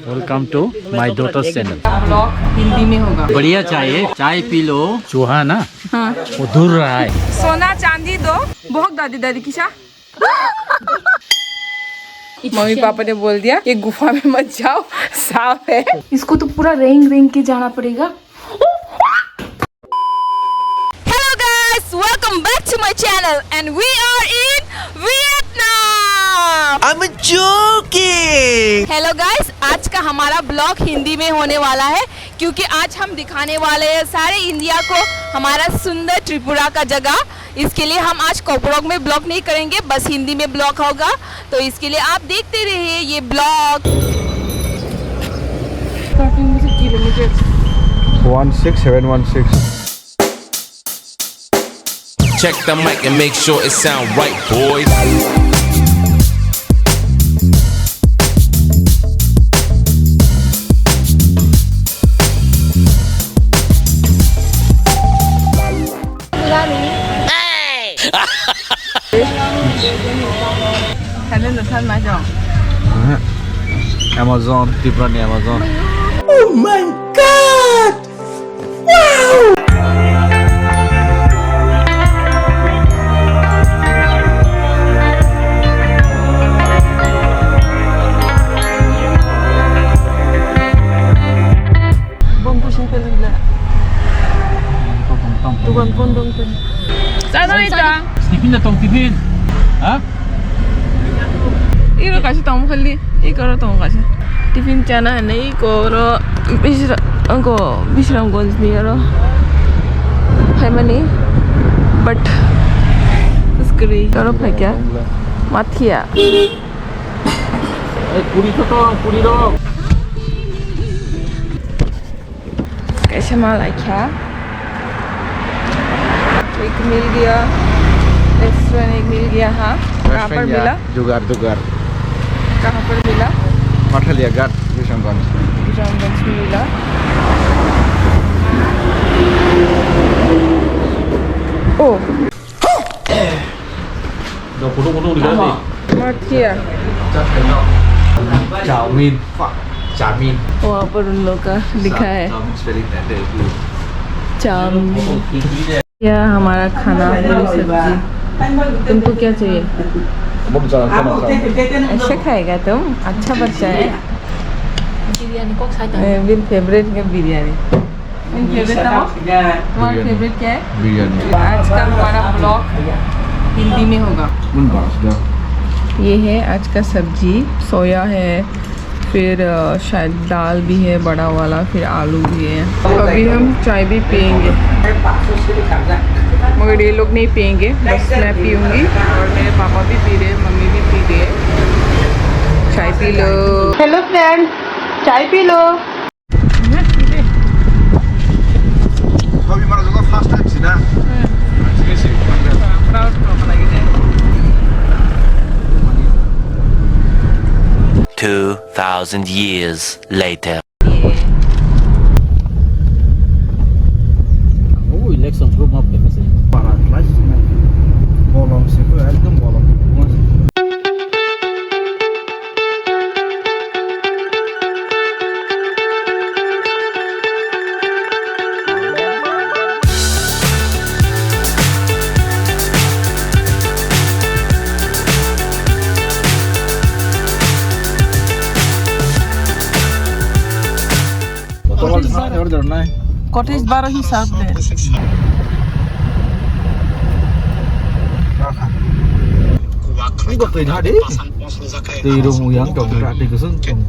Welcome to my daughter's channel. Blog Hindi में होगा। बढ़िया चाहिए, चाय पी लो। चूहा ना हाँ। वो दूर रहा है। सोना चांदी दो, बहुत दादी दादी किसा। मम्मी पापा ने बोल दिया ये गुफा में मत जाओ, सांप है। इसको तो पूरा रेंग रेंग के जाना पड़ेगा। Hello guys, welcome back to my channel and we are in Vietnam. I'm joking. Hello guys, आज का हमारा ब्लॉग हिंदी में होने वाला है क्योंकि आज हम दिखाने वाले हैं सारे इंडिया को हमारा सुंदर त्रिपुरा का जगह। इसके लिए हम आज कोपरोग में ब्लॉग नहीं करेंगे, बस हिंदी में ब्लॉग होगा, तो इसके लिए आप देखते रहिए ये blog. 16716. Check the mic and make sure it sound right, boys. Amazon, Tripura ni Amazon. Oh my God! Wow! Tipin na tong tipin. Ha? 이거 같이 너무 걸리. 이거로 너무 같이. Tiffin चाना है नहीं कोरो विश्राम गंज में यारो है मनी बट स्क्री करो है क्या माथिया पूरी रो। कैसे माल क्या एक मिल गया रेस्टोरेंट, एक मिल गया। हाँ, कहाँ पर मिला? जुगाड़ कहाँ पर मिला? मठलिया घाट विश्रामगंज में मिला। ओ माथिया चाउमीन वहाँ पर उन लोग का लिखा है चाउमीन। यह हमारा खाना, पूरी सब्जी। तुमको क्या चाहिए? ऐसे खाएगा तुम? अच्छा बच्चा है। बिन फेवरेट है बिरयानी। तुम्हारा फेवरेट क्या है? बिरयानी। आज का हमारा ब्लॉग हिंदी में होगा। ये है आज का सब्जी, सोया है, फिर शायद दाल भी है बड़ा वाला, फिर आलू भी है। अभी हम चाय भी पियेंगे, मगर ये लोग नहीं पियेंगे, बस मैं पीऊँगी और मेरे पापा भी पी रहे हैं, मम्मी भी पी रही है। चाय पी लो। हेलो फ्रेंड, चाय पी लो। अभी हमारा जगह फर्स्ट टाइम थी ना। 2,000 years later. Oh, election group up there sih. Parah kelas. Bolong sih, एकदम bolong. Cottage baru hisap deh. Ini kok tidak deh? Di rumah yang dong, di kesun dong.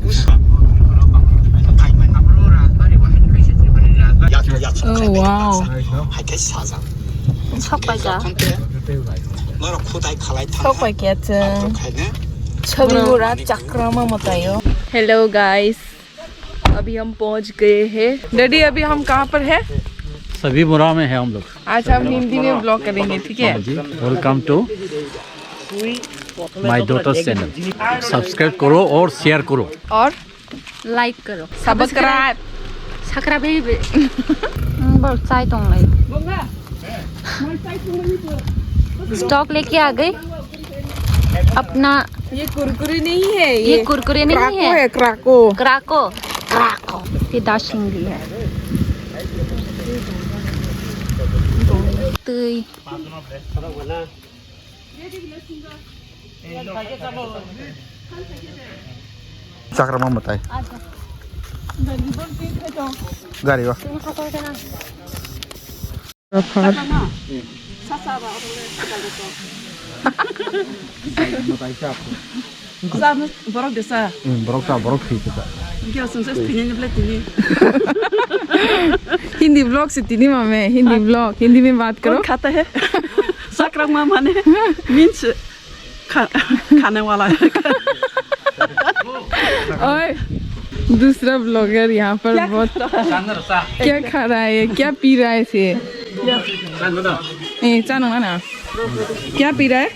Oh wow. सब क्या छवि बुरा चक्रमा बताइयो। Hello guys, अभी हम पहुंच गए हैं। डैडी अभी हम कहाँ पर है? सभी मुरा में है हम लोग। आज हम हिंदी में ब्लॉग करेंगे, ठीक है? Welcome to my daughter's channel. Subscribe करो और शेयर करो और लाइक करो, सब्सक्राइब स्टॉक लेके आ गए। अपना ये कुरकुरे नहीं है, ये कुरकुरे नहीं क्राको है, है क्राको। क्राको क्राको ये दाशिंगली है तई Cakram mama tay. Gari wa. Borok desa. Borok sih kita. Hindi blog से तीनी मामे हिंदी ब्लॉग हिंदी में बात करो। खाता है सक्रमा माने मीन्स खाने वाला है। और दूसरा ब्लॉगर यहाँ पर बहुत क्या खा रहा है, क्या पी रहा है इसे? ना क्या पी रहा है?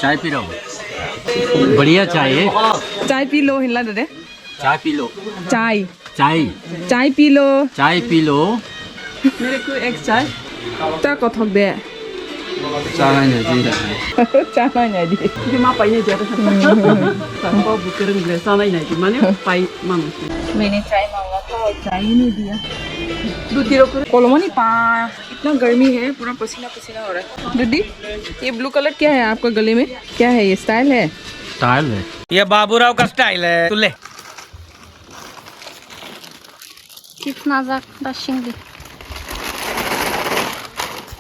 चाय पी रहा हूँ, बढ़िया चाय है। चाय पी लो हिला दे। चाय पी लो, चाय चाय चाय पी लो। चाय पी लो। मेरे को एक चाय ता को थक दे। Cara ini sih. चाय नहीं दी। कि मां पाई नहीं दे रहा था बुकर इंग्लिश साना ही नहीं माने पाई मानो मैंने चाय मांगा था और चाय ही नहीं दिया। कोलोमनी पा इतना गर्मी है, पूरा पसीना पसीना हो रहा है। दीदी ये ब्लू कलर क्या है आपका गले में? क्या है ये? स्टाइल है? स्टाइल है, ये बाबूराव का स्टाइल है। तू ले कितना दाशिंगली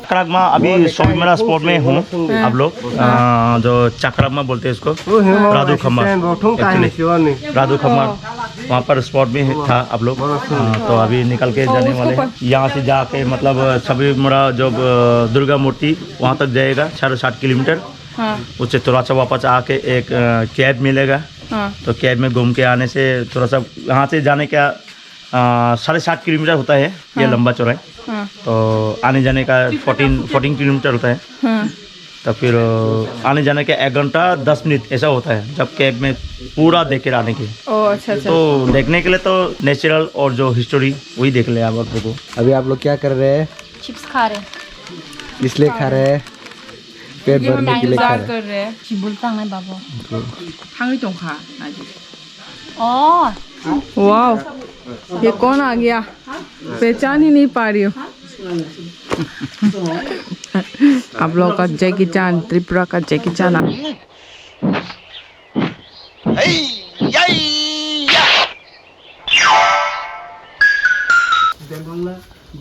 चक्रागमा अभी सोमीमेरा स्पॉट में हूँ। आप लोग जो चक्रागमा बोलते हैं इसको, राधू खम्मा, राधू खम्मा वहाँ पर स्पॉट में था आप लोग। तो अभी निकल के जाने वाले हैं यहाँ से जाके, मतलब सभी मेरा जो दुर्गा मूर्ति वहाँ तक जाएगा 7.5 किलोमीटर। उससे थोड़ा सा वापस आके एक कैब मिलेगा। तो कैब में घूम के आने से थोड़ा सा यहाँ से जाने का 7.5 किलोमीटर होता है ये लंबा चौड़ाई। तो आने जाने का 14 किलोमीटर होता है। तो फिर आने जाने का 1 घंटा 10 मिनट ऐसा होता है जब कैब में पूरा देख कर आने की। अच्छा। तो देखने के लिए तो नेचुरल और जो हिस्टोरी वही देख ले आप लोगों को। अभी आप लोग क्या कर रहे हैं? चिप्स खा रहे इसलिए खा रहे हैं, पेट भरने के लिए खा रहे हैं। कर रहे हैं। बोलता है बाबू हांगी टोंखा। ओ वाह, ये कौन आ गया? पहचान ही नहीं पा रही हूँ। आप लोग का जैकी चान, त्रिपुरा का जैकी चान।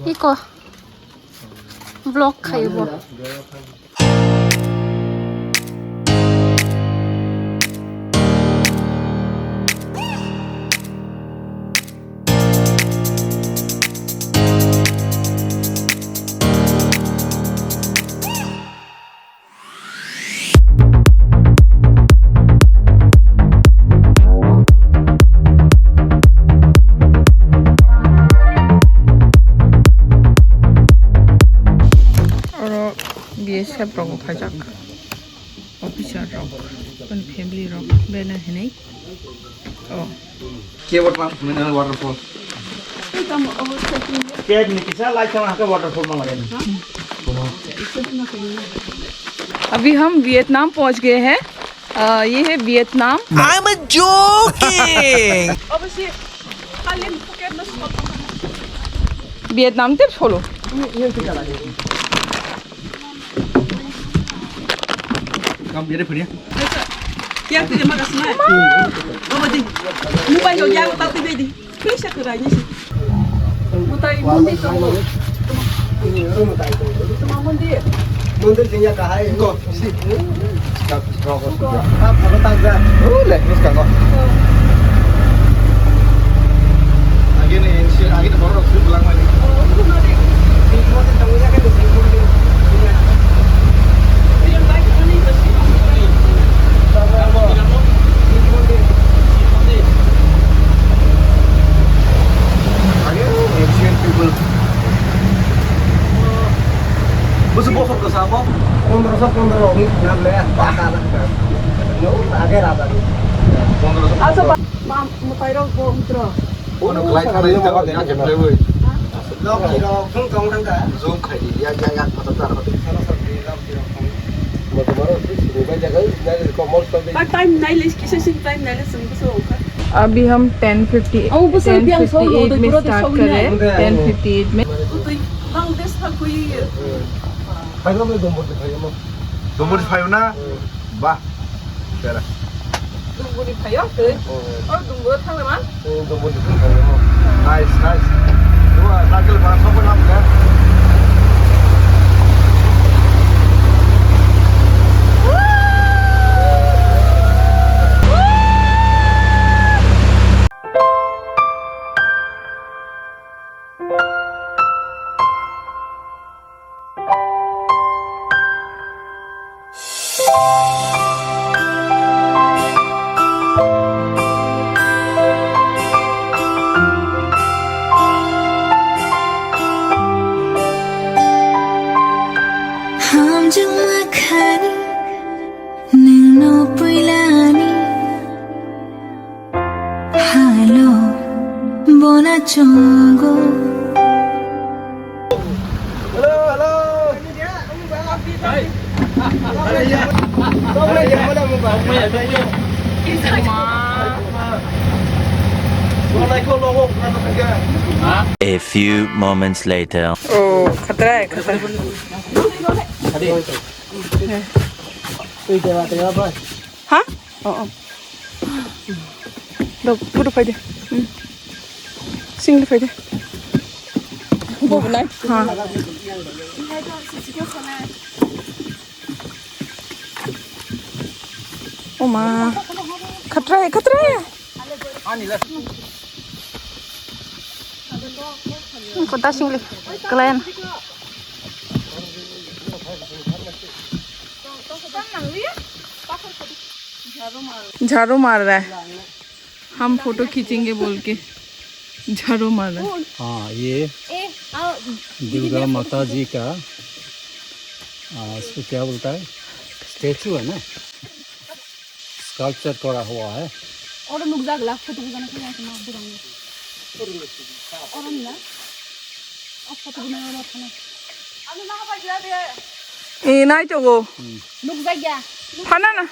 이거 블록 이거 BSF rock khajak official rock pan family rock bena henai oh Kia mineral waterfall. Cab में किसा लाइक वहाँ का वाटरफॉल में लगे। अभी हम वियतनाम पहुंच गए हैं। ये है वियतनाम। I'm joking. वियतनाम ते छोलो Kamu jadi punya? क्या तुझे मगर सुना है बाबा दी मोबाइल हो गया बता दे दी फिर से करा नहीं मुताई मुंडी तो Mundur sini kah? Kok sih? Apa tangga? Leh, ini sekarang. Lagi nih, lagi nih baru sudah pulang lagi. Musuh bosok ke sama? Kontrol ini jangan lihat bakal. Yo, agak rata. Kontrol. अच्छा मुताई रो वो उतरो Ono kelai kali ini jangan dia aja boleh woi. Lok kilo, pun kau nangka. Zoom kali, ya atau tar. Part time nai les kisa sing time nai les sung so ka. अभी हम 10:58 में start कर रहे हैं 10:58 में Utui mang des ha kui 동물이 파요나 봐. 그래. 동물이 파요? 동물 타면 동물이 파요. 나이스 나이스. 좋아. 나길 봐. 서번 하면 돼. A few moments later. ओ खतरा है खतरा हाँ đâu bút phải đi xin phải đi bộ này हाँ ô mà खतरा है Kota singli. Kalian. झाड़ू मार रहा है हम फोटो खींचेंगे बोल के झाड़ू मार रहा है हाँ ये दुर्गा माता जी का इसको क्या बोलता है स्टेचू है ना स्कल्पचर करा हुआ है Orang nugzag lah, foto bukan aku yang sama burang. Orang lah. Foto bukan aku yang sama. ए नाइ 저거 Nugzag야. 하나나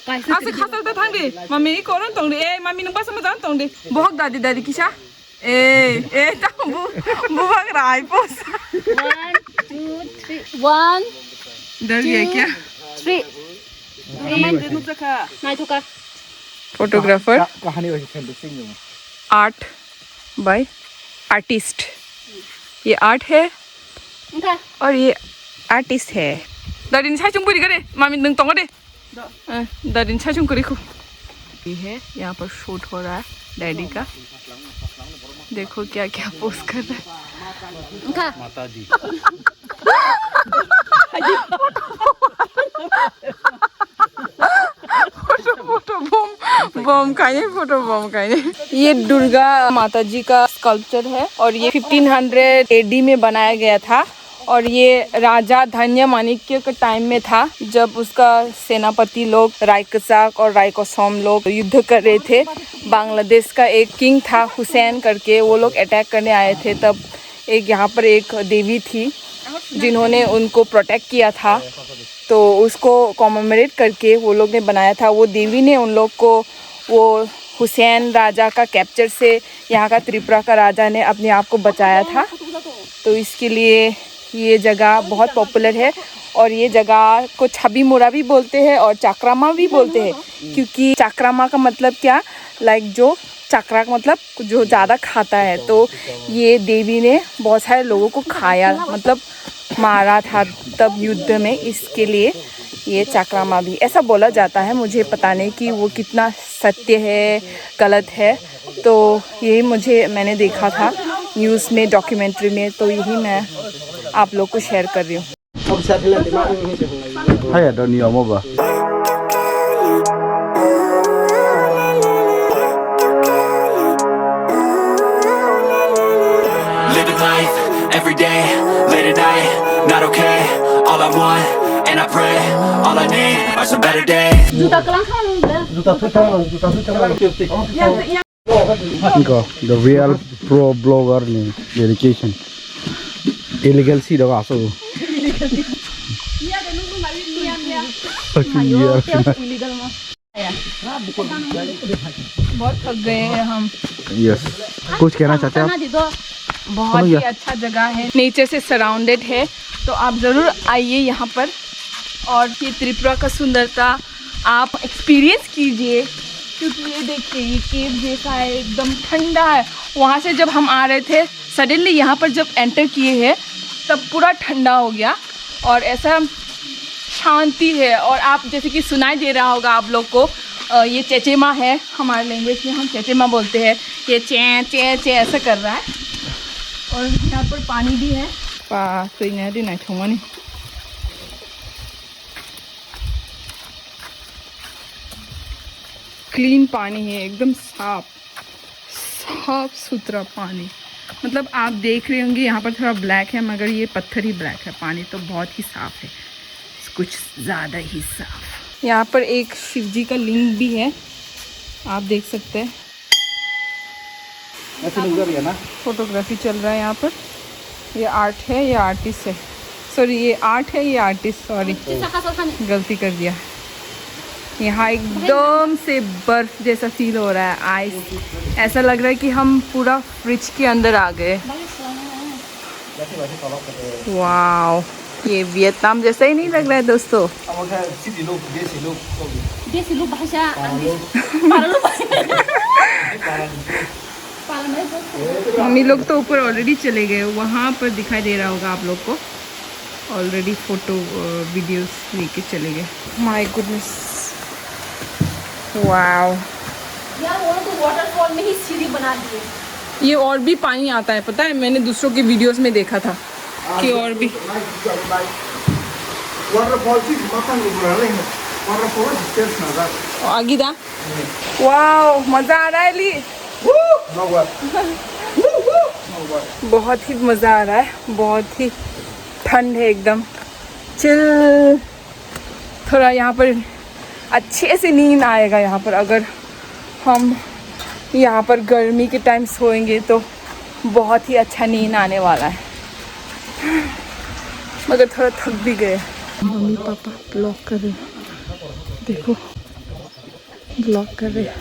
아스 카살 때 당디 마미 거는 동디 에 마미 능 빠서 맞아 동디 뭐학 다디 다디 기샤 에에 짱부 무박 라이 포스 1, 2, 3. 1, डर गया क्या 3. Naik tukar. Photographer art bye artist ये आर्ट है Enggak. और ये आर्टिस्ट है दादिन साइचुंग बुरी करे मामी नंग तोंगा दे दादिन साइचुंग करी को ये है यहाँ पर शूट हो रहा है डैडी का देखो क्या क्या पोस्ट कर रहा है Enggak. माता जी फोटो बम खाए ये दुर्गा माता जी का स्कल्पचर है और ये 1500 एडी में बनाया गया था और ये राजा धन्य माणिक्य के टाइम में था जब उसका सेनापति लोग रायकसाक और रायकोसोम लोग युद्ध कर रहे थे बांग्लादेश का एक किंग था हुसैन करके वो लोग अटैक करने आए थे तब एक यहाँ पर एक देवी थी जिन्होंने उनको प्रोटेक्ट किया था तो उसको कॉमेमोरेट करके वो लोग ने बनाया था वो देवी ने उन लोग को वो हुसैन राजा का कैप्चर से यहाँ का त्रिपुरा का राजा ने अपने आप को बचाया था तो इसके लिए ये जगह बहुत पॉपुलर है और ये जगह को छबी मुरा भी बोलते हैं और चाक्रामा भी बोलते हैं क्योंकि चाक्रामा का मतलब क्या लाइक जो चक्रा का मतलब जो ज़्यादा खाता है तो ये देवी ने बहुत सारे लोगों को खाया मतलब मारा था तब युद्ध में इसके लिए ये चाक्रामा भी ऐसा बोला जाता है मुझे पता नहीं कि वो कितना सत्य है गलत है तो यही मैंने देखा था न्यूज़ में डॉक्यूमेंट्री में तो यही मैं आप लोग को शेयर कर रही हूँ 하야 너 니어 먹어. Living life every day, late at night, not okay. All I want, and I pray, all I need are some better days. Juta kelangkaan udah. 이거 the real pro blogger nih dedication. Illegal sih dong asal. Iya, dan nunggu mari बहुत थक गए हैं हम। Yes, कुछ कहना चाहते हैं आप? बहुत ही अच्छा जगह है, नेचर से सराउंडेड है, तो आप ज़रूर आइए यहाँ पर और ये त्रिपुरा का सुंदरता आप एक्सपीरियंस कीजिए। क्योंकि ये देखिए ये केव जैसा है, एकदम ठंडा है। वहाँ से जब हम आ रहे थे सडनली यहाँ पर जब एंटर किए हैं तब पूरा ठंडा हो गया और ऐसा शांति है। और आप जैसे कि सुनाई दे रहा होगा आप लोग को, ये चेचेमा है, हमारे लैंग्वेज में हम चेचेमा बोलते हैं। ये चे चे चे ऐसा कर रहा है और यहाँ पर पानी भी है। तो नहीं क्लीन पानी है, एकदम साफ सुथरा पानी। मतलब आप देख रहे होंगे यहाँ पर थोड़ा ब्लैक है, मगर ये पत्थर ही ब्लैक है, पानी तो बहुत ही साफ़ है, कुछ ज़्यादा ही साफ। यहाँ पर एक शिव जी का लिंग भी है, आप देख सकते हैं। फोटोग्राफी चल रहा है यहाँ पर। ये आर्ट है, ये आर्टिस्ट है, सॉरी ये आर्ट है, ये आर्टिस्ट, सॉरी गलती कर दिया। यहाँ एकदम से बर्फ जैसा फील हो रहा है, आइस। ऐसा लग रहा है कि हम पूरा फ्रिज के अंदर आ गए। वाओ, ये वियतनाम जैसा ही नहीं लग रहा है दोस्तों। मम्मी लोग तो ऊपर ऑलरेडी चले गए, वहाँ पर दिखाई दे रहा होगा आप लोग को, ऑलरेडी फोटो वीडियोस लेके चले गए। My goodness, wow. यार वो तो वाटरफॉल में ही सीढ़ी बना दिए। ये और भी पानी आता है, पता है, मैंने दूसरों के वीडियोस में देखा था कि और भी। आगे दा, वाओ, मजा आ रहा है ली। बहुत ही मजा आ रहा है, बहुत ही ठंड है, एकदम चिल। थोड़ा यहाँ पर अच्छे से नींद आएगा यहाँ पर। अगर हम यहाँ पर गर्मी के टाइम सोएंगे तो बहुत ही अच्छा नींद आने वाला है, मगर थोड़ा थक भी गए। मम्मी पापा ब्लॉग कर रहे हैं, देखो ब्लॉग कर रहे हैं।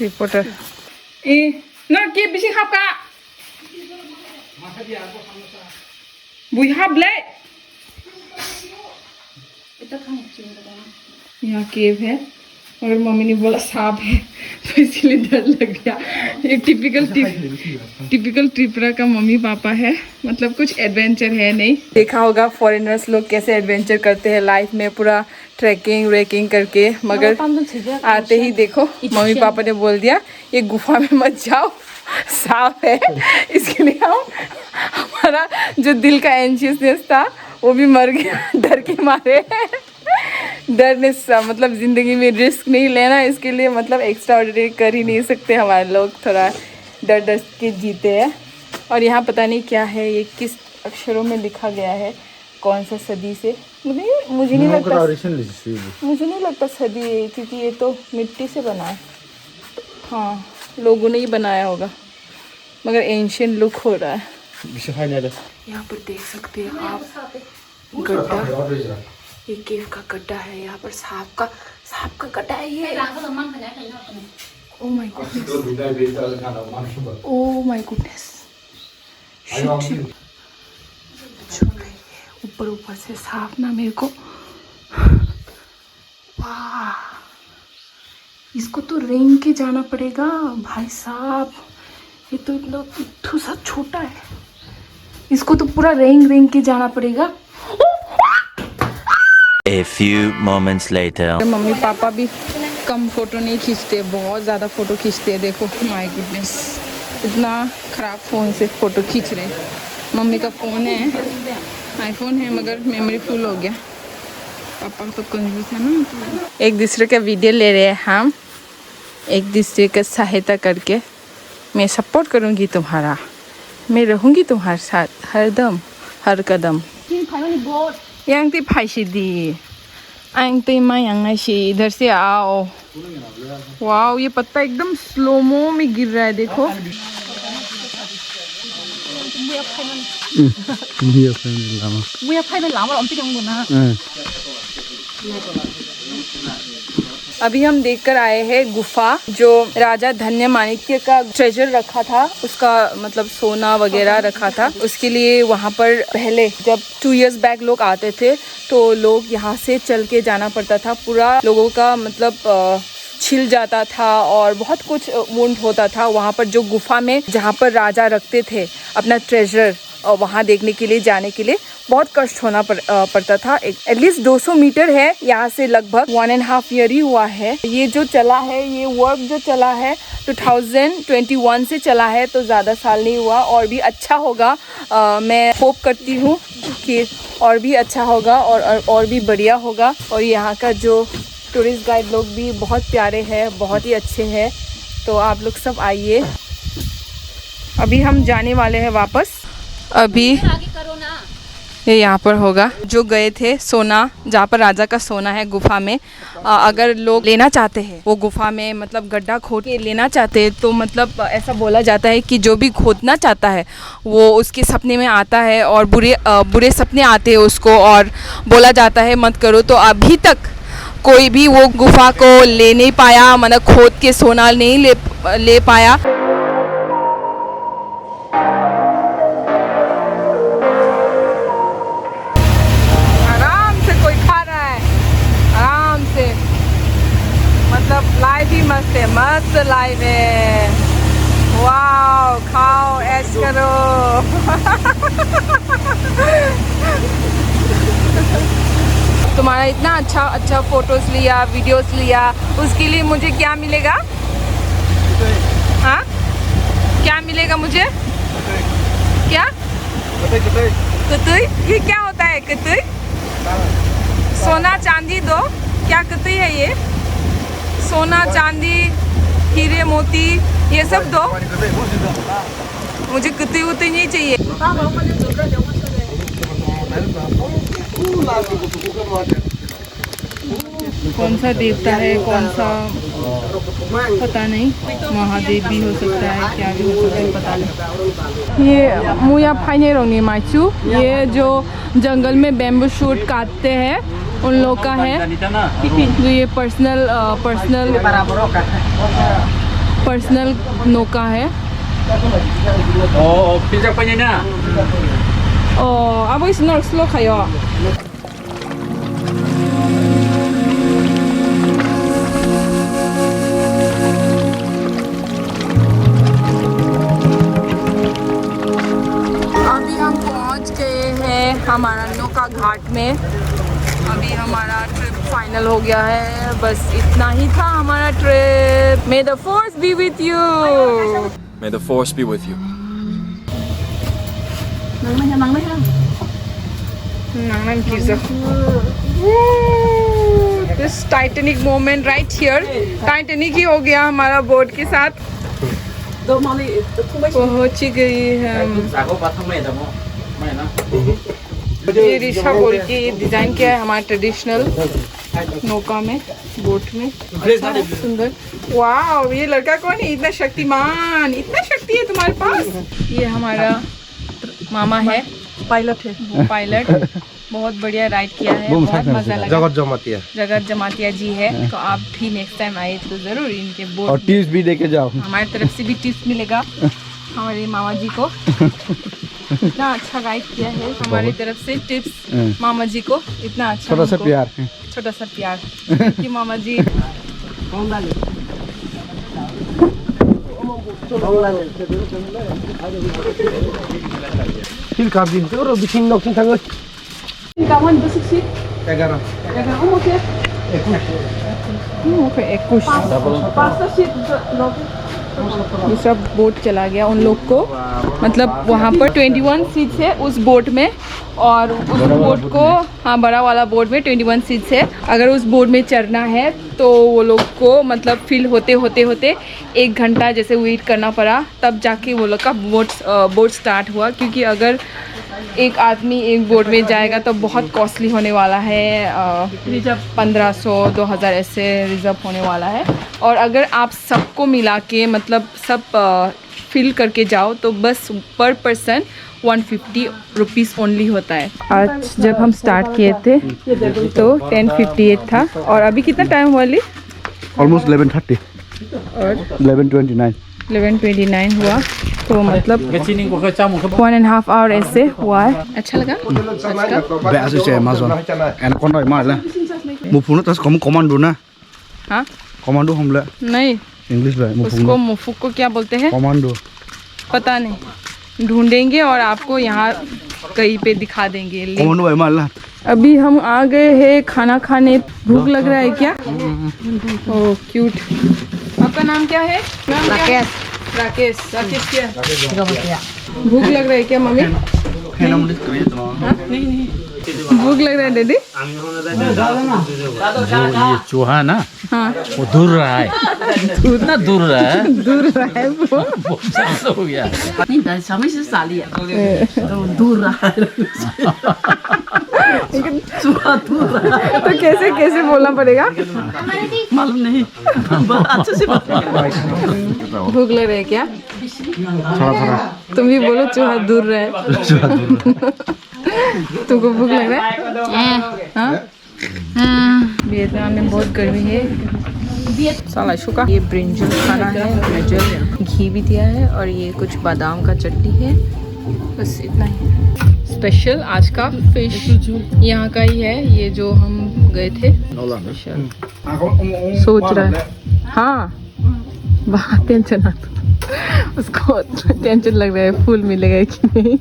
रिपोर्टर ए ना के बिसी खापका बुहा ब्ले। यहाँ केव है, मगर मम्मी ने बोला सांप है तो इसीलिए डर लग गया। ये टिपिकल त्रिपुरा का मम्मी पापा है, मतलब कुछ एडवेंचर है नहीं। देखा होगा फॉरेनर्स लोग कैसे एडवेंचर करते हैं लाइफ में, पूरा ट्रैकिंग व्रेकिंग करके, मगर आते ही देखो मम्मी पापा ने बोल दिया ये गुफा में मत जाओ, सांप है। इसके लिए हमारा जो दिल का एंशियसनेस था वो भी मर गया डर के मारे। डरने से मतलब ज़िंदगी में रिस्क नहीं लेना, इसके लिए मतलब एक्स्ट्रा ऑर्डिनरी कर ही नहीं सकते हमारे लोग, थोड़ा डर डर के जीते हैं। और यहाँ पता नहीं क्या है, ये किस अक्षरों में लिखा गया है, कौन सा सदी से, मुझे नहीं लगता सदी है, क्योंकि ये तो मिट्टी से बना है। हाँ, लोगों ने ही बनाया होगा, मगर एंशियंट लुक हो रहा है। यहाँ पर देख सकते हैं आप गड्ढा, ये केव का गड्ढा है, यहाँ पर सांप का गड्ढा है ये। Oh my goodness, oh my goodness, ऊपर से सांप ना मेरे को, वाह, इसको तो रेंग के जाना पड़ेगा भाई साहब। ये तो इतना सा छोटा है, इसको तो पूरा रेंग के जाना पड़ेगा। A few moments later. Mummy papa भी कम फोटो नहीं खींचते, बहुत ज़्यादा फ़ोटो खींचते हैं। देखो माय गुडनेस, इतना ख़राब फ़ोन से फ़ोटो खींच रहे हैं। मम्मी का फ़ोन है, आईफोन है, मगर मेमोरी फुल हो गया। पापा तो कंजूस है ना। एक दूसरे का वीडियो ले रहे हैं हम, एक दूसरे का सहायता करके। मैं सपोर्ट करूँगी तुम्हारा, मैं रहूँगी तुम्हारे साथ हरदम हर कदम। yang ti phai si di ang ti ma yang ai si इधर से आओ। वाओ, ये पत्ता एकदम स्लोमो में गिर रहा है, देखो। अभी हम देखकर आए हैं गुफा जो राजा धन्य माणिक्य का ट्रेजर रखा था, उसका मतलब सोना वगैरह रखा था। उसके लिए वहाँ पर पहले जब 2 years बैक लोग आते थे तो लोग यहाँ से चल के जाना पड़ता था। पूरा लोगों का मतलब छिल जाता था और बहुत कुछ वुंड होता था। वहाँ पर जो गुफा में जहाँ पर राजा रखते थे अपना ट्रेजर, और वहाँ देखने के लिए जाने के लिए बहुत कष्ट होना पड़ता था। एटलीस्ट 200 मीटर है यहाँ से, लगभग 1.5 year ही हुआ है। ये जो चला है, ये वर्क जो चला है 2021 से चला है, तो ज़्यादा साल नहीं हुआ। और भी अच्छा होगा, मैं होप करती हूँ कि और भी अच्छा होगा और भी बढ़िया होगा। और यहाँ का जो टूरिस्ट गाइड लोग भी बहुत प्यारे हैं, बहुत ही अच्छे हैं। तो आप लोग सब आइए। अभी हम जाने वाले हैं वापस। अभी ये यहाँ पर होगा जो गए थे सोना, जहाँ पर राजा का सोना है गुफा में। अगर लोग लेना चाहते हैं वो गुफा में, मतलब गड्ढा खोद के लेना चाहते हैं, तो मतलब ऐसा बोला जाता है कि जो भी खोदना चाहता है वो उसके सपने में आता है और बुरे सपने आते हैं उसको, और बोला जाता है मत करो। तो अभी तक कोई भी वो गुफा को ले नहीं पाया, मतलब खोद के सोना नहीं ले पाया। आराम से कोई खा रहा है, आराम से, मतलब लाइफ ही मस्त है, मस्त लाइफ है। वाओ, खाओ, ऐश करो। तुम्हारा इतना अच्छा फोटोज लिया, वीडियोस लिया, उसके लिए मुझे क्या मिलेगा? हाँ, क्या मिलेगा मुझे? क्या? कतई? ये क्या होता है कतई? सोना चांदी दो। क्या कतई है ये? सोना चांदी हीरे मोती ये सब दो। मुझे कतई उतई नहीं चाहिए। कौन सा देवता है, कौन सा पता नहीं, महादेव भी हो सकता है, क्या भी हो सकता है पता नहीं। ये मुया फाइने रोंगी माचू, ये जो जंगल में बैम्बू शूट काटते हैं उन लोग का है। तो ये पर्सनल नौका है। अब इस स्लो खायो। अभी हम पहुंच गए हैं हमारा नौका घाट में। अभी हमारा ट्रिप फाइनल हो गया है, बस इतना ही था हमारा trip. May the force be with you. May the force be with you. This Titanic moment right here. Titanic ही हो गया हमारा बोट के साथ। पहुंच ही गई है। ये रिक्शा बोल के डिजाइन किया है हमारा ट्रेडिशनल नौका में, बोट में। अच्छा, सुंदर। वाह, ये लड़का कौन है? इतना शक्तिमान, इतना शक्ति है तुम्हारे पास। ये हमारा मामा है, पायलट है, वो पायलट। बहुत बढ़िया राइड किया है, बहुत मजा लगा। जगत जमातिया जी है। तो आप भी नेक्स्ट टाइम आए तो जरूर इनके बोट और टिप्स भी देके जाओ। हमारी तरफ से भी टिप्स मिलेगा हमारे मामा जी को। इतना अच्छा गाइड किया है हमारी तरफ से। टिप्स मामा जी को इतना अच्छा, छोटा सा प्यार, छोटा सा प्यार कि मामा जी। दूसरा बोट चला गया उन लोग को, मतलब वहाँ पर 21 सीट्स है उस बोट में, और उस बोट को, हाँ, बड़ा वाला बोट में 21 सीट्स है। अगर उस बोट में चढ़ना है तो वो लोग को मतलब फिल होते होते 1 घंटा जैसे वेट करना पड़ा, तब जाके वो लोग का बोट स्टार्ट हुआ। क्योंकि अगर एक आदमी एक बोट में जाएगा तो बहुत कॉस्टली होने वाला है, 1500-2000 ऐसे रिजर्व होने वाला है। और अगर आप सबको मिला के मतलब सब फिल करके जाओ तो बस पर पर्सन 150 रुपीज़ ओनली होता है। आज जब हम स्टार्ट किए थे तो 10:58 था और अभी कितना टाइम हुआ ली? ऑलमोस्ट 11:30 और 11:29 हुआ, तो मतलब 1.5 आवर ऐसे हुआ है। अच्छा लगा? Beasiswa saya Amazon. Enak kon doi mal lah. Mufuna tas kamu komando na. हाँ Komando हमला नहीं, इंग्लिश में उसको मुफुक को क्या बोलते हैं कमांडो। पता नहीं, ढूंढेंगे और आपको यहाँ कहीं पे दिखा देंगे। कमांडो भाई माल ला। अभी हम आ गए हैं खाना खाने। भूख लग रहा है क्या? ओह क्यूट। आपका नाम क्या है? राकेश। राकेश क्या? भूख लग रहा है क्या मम्मी? नहीं भूख लग रहा है दीदी? जो ये चूहा ना, हाँ वो दूर रहा है, इतना दूर रहा है, दूर रहा है वो। बहुत ज्यादा हो गया। तो कैसे कैसे बोलना पड़ेगा? मालूम नहीं, अच्छे से भूख लग रहा है क्या? तुम भी बोलो चूहा दूर रहे। तुमको भूख लग रहा है? हाँ? वियतनाम में बहुत गर्मी है। साला शुका। ये ब्रिंजल खाना है, ब्रिंजल घी भी दिया है और ये कुछ बादाम का चटनी है। बस इतना ही स्पेशल आज का फिश यहाँ का ही है। ये जो हम गए थे स्पेशल। सोच रहा है हाँ बहुत टेंशन आता, उसको टेंशन लग रहा है फूल मिलेगा कि नहीं।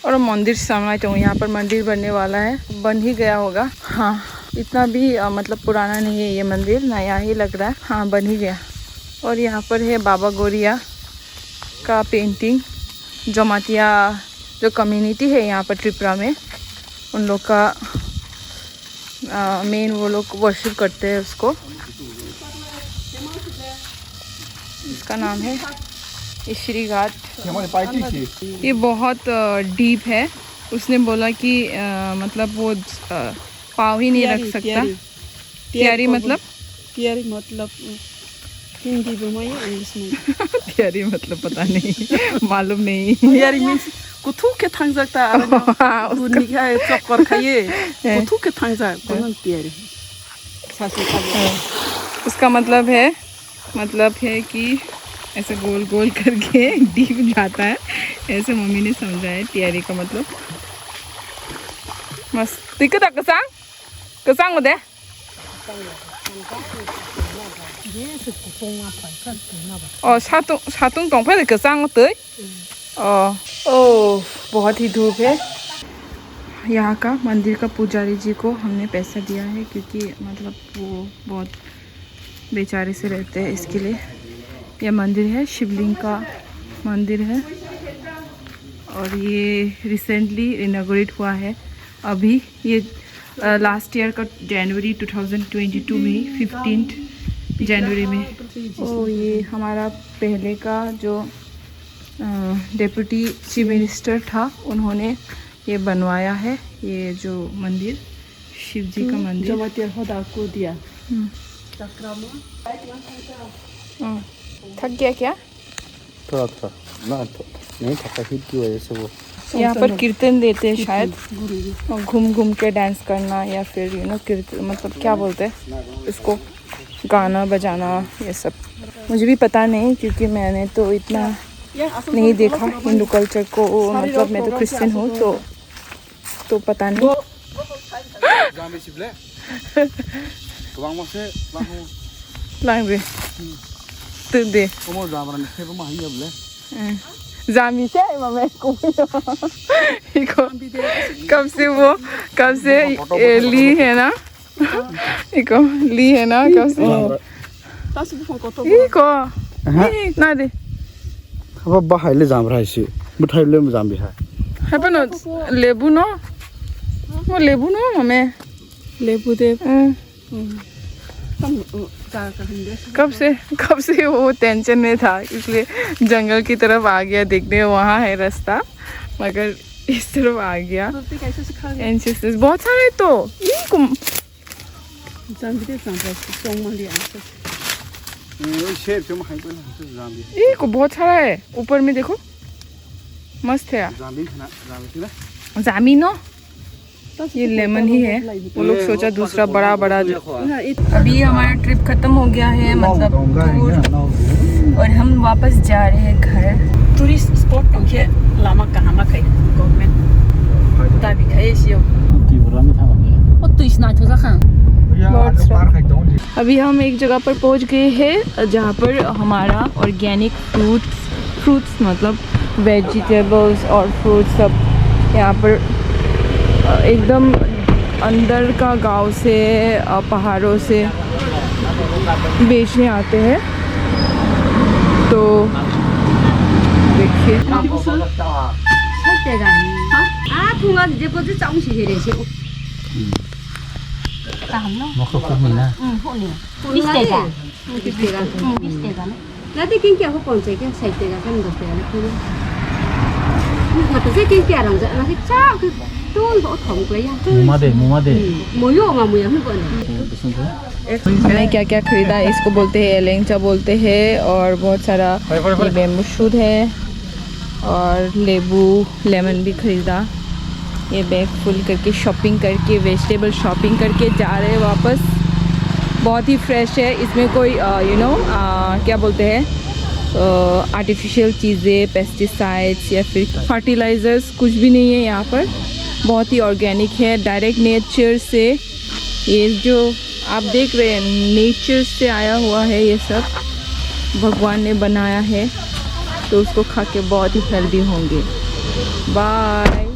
और मंदिर सामने तो यहाँ पर मंदिर बनने वाला है, बन ही गया होगा। हाँ इतना भी मतलब पुराना नहीं है ये मंदिर, नया ही लग रहा है। हाँ बन ही गया। और यहाँ पर है बाबा गौरिया का पेंटिंग। जमातिया जो कम्युनिटी है यहाँ पर त्रिपुरा में, उन लोग का मेन वो लोग वर्शिप करते हैं उसको। इसका नाम है श्री घाट। ये बहुत डीप है। उसने बोला कि मतलब वो पाँव ही नहीं रख सकता। त्यारी मतलब? त्यारी मतलब हिंदी में या इंग्लिश में? त्यारी मतलब पता नहीं, मालूम नहीं। त्यारी मीन्स कुथु के थांग सकता है, दुनिया है चक्कर खाइए कुथु के थांग सकता है त्यारी। उसका मतलब है कि ऐसे गोल गोल करके डीप जाता है, ऐसे मम्मी ने समझा है त्यारी का मतलब। मस्त तिकता कसंग होते और सातुंग दंफां कसंग होते। ओह बहुत ही धूप है। यहाँ का मंदिर का पुजारी जी को हमने पैसा दिया है क्योंकि मतलब वो बहुत बेचारे से रहते हैं, इसके लिए। यह मंदिर है, शिवलिंग का मंदिर है और ये रिसेंटली इनॉग्रेट हुआ है। अभी ये लास्ट ईयर का जनवरी 2022 में 15 जनवरी में। और ये हमारा पहले का जो डेप्यूटी चीफ मिनिस्टर था, उन्होंने ये बनवाया है। ये जो मंदिर शिव जी का मंदिर को दिया। थक गया क्या? थोड़ा ना नहीं थका, हिट की वजह से वो। यहाँ पर कीर्तन देते हैं शायद, और घूम घूम के डांस करना या फिर कीर्तन मतलब क्या बोलते हैं इसको, गाना बजाना ये सब। मुझे भी पता नहीं क्योंकि मैंने तो इतना नहीं देखा हिंदू कल्चर को, मतलब मैं तो क्रिश्चियन हूँ तो पता नहीं। लांग दे तो दे जामी से मम्मी को कब से ली है ना, इको ली है ना कब से इको ना दे अब बाहायले जाम रहा है मिठाई ले जाम भी है Happen लेबू नो वो लेबू नो हमें लेबू दे कब से वो टेंशन में था इसलिए जंगल की तरफ आ गया देखने वहाँ है रास्ता मगर इस तरफ आ गया एंशियसनेस बहुत सारे तो को बहुत सारा है ऊपर में देखो मस्त है जामीनो ये लेमन ही है वो लोग सोचा दूसरा बड़ा बड़ा अभी हमारा ट्रिप खत्म हो गया है मतलब टूर और हम वापस जा रहे हैं घर टूरिस्ट स्पॉट पंखे लामा कहाँ मा खाई गवर्नमेंट ताबी खाई सियो ओ तो इस नाच होता खां अभी हम एक जगह पर पहुंच गए हैं जहाँ पर हमारा ऑर्गेनिक फ्रूट्स मतलब वेजिटेबल्स और फ्रूट्स सब यहाँ पर एकदम अंदर का गांव से पहाड़ों से बेचने आते हैं तो देखिए मैंने क्या क्या खरीदा इसको बोलते हैं एलेंचा बोलते हैं और बहुत सारा ये बेम्बू शूट है और लेमन भी खरीदा ये बैग फुल करके शॉपिंग करके वेजिटेबल शॉपिंग करके जा रहे हैं वापस बहुत ही फ्रेश है इसमें कोई क्या बोलते हैं आर्टिफिशियल चीज़ें पेस्टिसाइड्स या फिर फर्टिलाइज़र्स कुछ भी नहीं है यहाँ पर बहुत ही ऑर्गेनिक है डायरेक्ट नेचर से ये जो आप देख रहे हैं नेचर से आया हुआ है ये सब भगवान ने बनाया है तो उसको खा के बहुत ही हेल्दी होंगे बाय